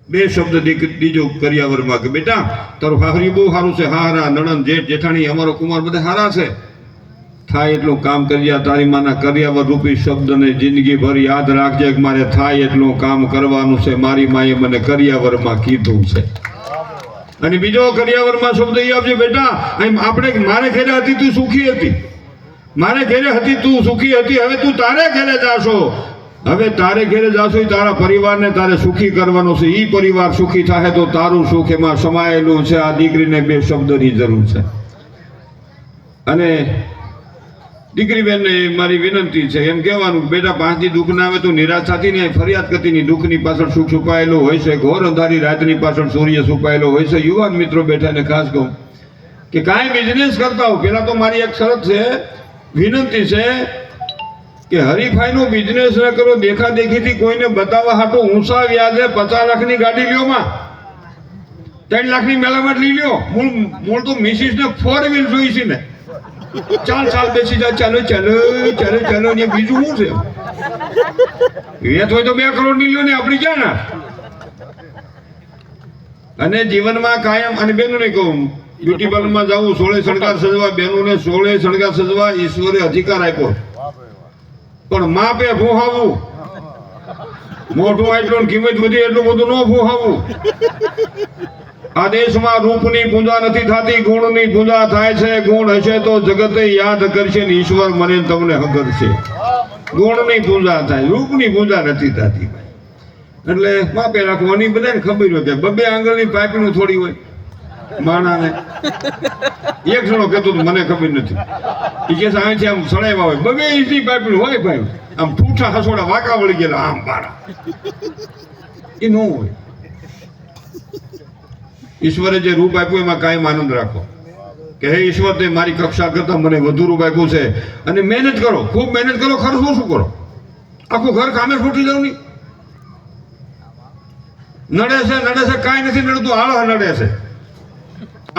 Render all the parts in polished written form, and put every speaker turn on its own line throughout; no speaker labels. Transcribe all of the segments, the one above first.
બે શબ્દ દીજો કરિયાવરમાં કે બેટા તારું હાહરી બહુ સારું છે, હારા નણંદ જેઠ જેઠાણી અમારો કુમાર બધા હારા છે, થાય એટલું કામ કર્યા તારી માના કરિયાવર રૂપી શબ્દને જિંદગી ભર યાદ રાખજે કે મારે થાય એટલું કામ કરવાનું છે, મારી માએ મને કરિયાવરમાં કીધું છે. અને બીજો કરિયાવરમાં શબ્દ એ આપજે બેટા આપણે મારે ઘેરે હતી તું સુખી હતી, મારે ઘેરે હતી તું સુખી હતી, હવે તું તારે ઘેરે જાશો, હવે તારે ઘેરે જાશો તારા પરિવારને તારે સુખી કરવાનો છે, એ પરિવાર સુખી થાય તો તારું સુખ એમાં સમાયેલું છે. આ દીકરીને બે શબ્દની જરૂર છે. અને દીકરી બેનને મારી વિનંતી છે એમ કહેવાનું બેટા પાંચથી દુઃખ ના આવે તો નિરાશ થતી ને ફરિયાદ કરતી નહીં, દુઃખની પાછળ સુખ છુપાયેલું હોય છે, ઘોર અંધારી રાતની પાછળ સૂર્ય છુપાયેલો હોય છે. યુવાન મિત્રો બેઠા ને ખાસ કહું કે કાંઈ બિઝનેસ કરતા હો, પેલા તો મારી એક શરત છે, વિનંતી છે કે હરીફાઈનો બિઝનેસ ન કરો, દેખાદેખીથી કોઈને બતાવવા હાટો ઊંચા વ્યાજે 50 લાખની ગાડી લ્યો માં 3 લાખની મેલામાં લઈ લ્યો. મૂળ તો મિસિસને 4 વ્હીલ જોઈ છે ને, 4 સાલ બેસી જાય ચાલો ચાલો ચાલો ચાલો ને બીજું શું છે? વેત હોય તો 2 કરોડ ની લ્યો ને આપણી ક્યાં ના. અને જીવનમાં કાયમ અને બેનોને કહું બ્યુટી પાર્લરમાં જવું, 16 શણગાર સજવા, બહેનોને 16 શણગાર સજવા ઈશ્વરે અધિકાર આપ્યો, પણ માપે ભોહાવું, મોટું આટલું કિંમત વધી એટલું બધું ન ભોહાવું. આ દેશમાં રૂપની પૂજા નથી થતી, ગુણની પૂજા થાય છે. ગુણ હશે તો જગતે યાદ કરશે ને ઈશ્વર મને તમને ખબર છે. ગુણની પૂજા થાય, રૂપની પૂજા નથી થતી. એટલે માપે રાખવાની બધાને ખબર હોય કે 2 આંગળની પાઇપનું થોડી હોય માણાને. એક જણો કહેતો મને ખબર નથી, એ કે અહીંથી આમ સડાવ્યા હોય 2 ઇંચની પાઇપનું હોય ભાઈ, આમ ઠૂઠા હસોડા વાંકા વળી ગયેલા આમ બારા, એ ન હોય. ઈશ્વરે જે રૂપ આપ્યું એમાં કાયમ આનંદ રાખો કે હે ઈશ્વર તે મારી કક્ષા કરતા મને વધુ રૂપ આપ્યું છે. અને મહેનત કરો, ખૂબ મહેનત કરો, ખર્ચો શું કરો, આખું ઘર કામે છૂટી જાવ નહીં. નડે છે કાંઈ નથી નડતું, આળસ નડે છે,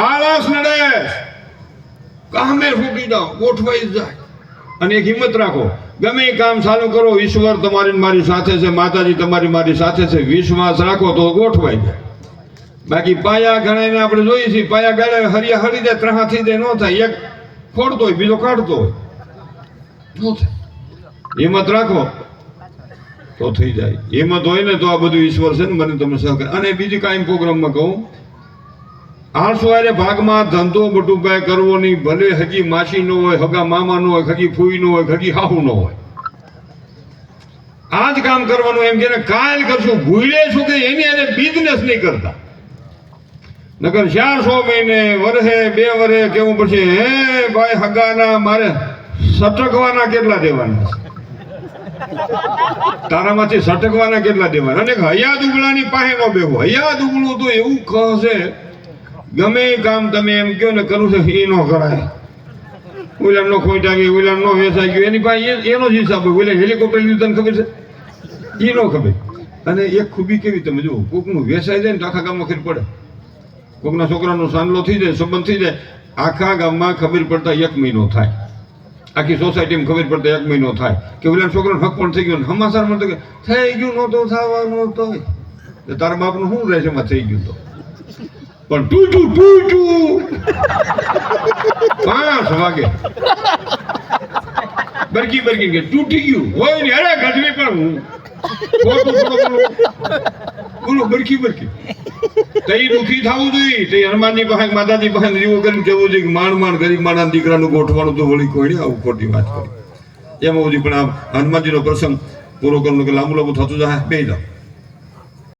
આળસ નડે, કામે છૂટી જાઓ, ગોઠવાઈ જાય. અને એક હિંમત રાખો, ગમે એ કામ ચાલુ કરો, ઈશ્વર તમારી મારી સાથે છે, માતાજી તમારી મારી સાથે છે, વિશ્વાસ રાખો તો ગોઠવાઈ જાય. બાકી પાયા ગણાઈને આપણે જોઈએ છીએ, પાયા ગાળે હરિયા હરી જાય, ત્રહા થઈ જાય, ન થાય. એક ખોડતો હોય બીજો કાઢતો હોય, ન થાય. હિંમત રાખો તો થઈ જાય. હિંમત હોય ને તો આ બધું ઈશ્વર છે ને મને તમે સહકાર. અને બીજી કાંઈ પ્રોગ્રામમાં કહું, આળસુવારે ભાગમાં ધંધો બટુભાઈ કરવો નહીં, ભલે હજી માસી નો હોય, હગા મામા નો હોય, હજી ફૂઈ નો હોય, હજી હાહુ નો હોય, આ જ કામ કરવાનું. એમ કે કાલ કરશું, ભૂલે છું કે એની એને બિઝનેસ નહીં કરતા, નકર 400 મહિને વર્ષે 2 વર્ષે કેવું પડશે હે ભાઈ હગાના મારે સટકવાના કેટલા દેવાના, તારામાંથી સટકવાના કેટલા દેવાના. અને હયાદ ઉગલાની પાસે નો બેહો. હયાદ ઉગલું તો એવું કહે ગમે કામ તમે એમ કહો ને કરું છે એ નો કરાય. ઉલામ નો ખોટ આવી, ઉલામ નો વેચાઈ ગયો, એની પાસે એનો જ હિસાબ હોય. ઓલે હેલિકોપ્ટર લીધું તને ખબર છે, એ નો ખબર. અને એક ખૂબી કેવી તમે જુઓ, કોકનું વેચાઈ જાય ને તો આખા ગામમાં ખબર પડે, કોકના છોકરાનો સાંડલો થઈ જાય, સંબંધ થઈ જાય, આખા ગામમાં ખબર પડતા 1 મહિનો થાય, આખી સોસાયટીમાં ખબર પડતા 1 મહિનો થાય કે ઓલા છોકરાનો હક પણ થઈ ગયો. સમાચારમાં તો કે થઈ ગયું નહોતો થવાનું તો તારા બાપનું શું રહેશે એમાં થઈ ગયું તો, પણ તૂટું 5 વાગે બરકી કે તૂટી ગયું હોય ને, અરે ગજવી પણ હું બોલો બરકી તઈ દુઃખી થવું જોઈએ. તે હનુમાનજી પાસે માતાજી પાસે રીવો કરીને જવું જોઈએ, માણ ગરીબ માણસ દીકરાનું ગોઠવાનું તો વળી કોઈ આવું ખોટી વાત કરી એમાં બધી. પણ આ હનુમાનજીનો પ્રસંગ પૂરો કરવાનો કે લાંબુ થતું જાય, બે જાઓ.